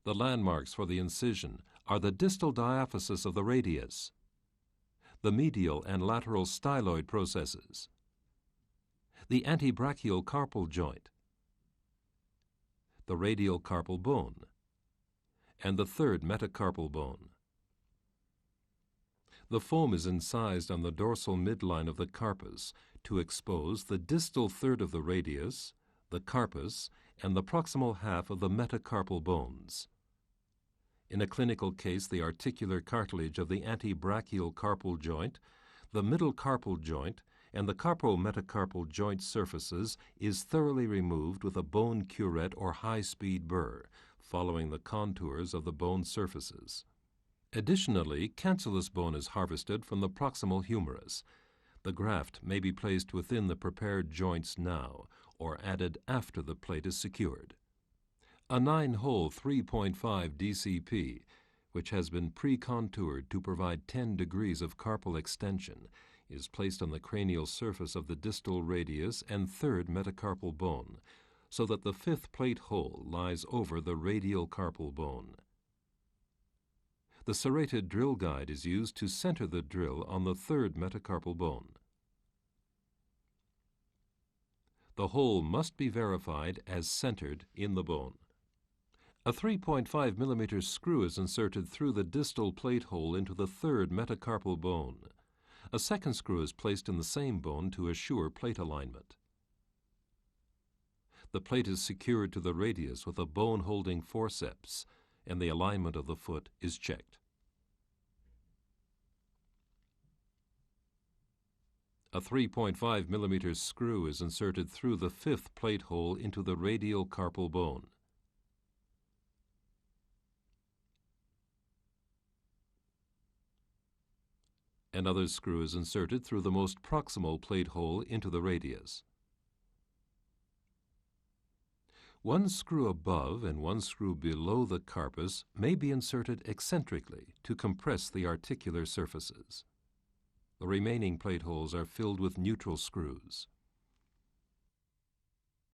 The landmarks for the incision are the distal diaphysis of the radius, the medial and lateral styloid processes, the antebrachial carpal joint, the radial carpal bone, and the third metacarpal bone. The foam is incised on the dorsal midline of the carpus to expose the distal third of the radius, the carpus, and the proximal half of the metacarpal bones. In a clinical case, the articular cartilage of the antebrachial carpal joint, the middle carpal joint, and the carpo-metacarpal joint surfaces is thoroughly removed with a bone curette or high-speed burr, following the contours of the bone surfaces. Additionally, cancellous bone is harvested from the proximal humerus. The graft may be placed within the prepared joints now or added after the plate is secured. A 9-hole 3.5 DCP, which has been pre-contoured to provide 10 degrees of carpal extension, is placed on the cranial surface of the distal radius and third metacarpal bone, so that the 5th plate hole lies over the radial carpal bone. The serrated drill guide is used to center the drill on the third metacarpal bone. The hole must be verified as centered in the bone. A 3.5 millimeter screw is inserted through the distal plate hole into the third metacarpal bone. A second screw is placed in the same bone to assure plate alignment. The plate is secured to the radius with a bone-holding forceps, and the alignment of the foot is checked. A 3.5 millimeter screw is inserted through the 5th plate hole into the radial carpal bone. Another screw is inserted through the most proximal plate hole into the radius. One screw above and one screw below the carpus may be inserted eccentrically to compress the articular surfaces. The remaining plate holes are filled with neutral screws.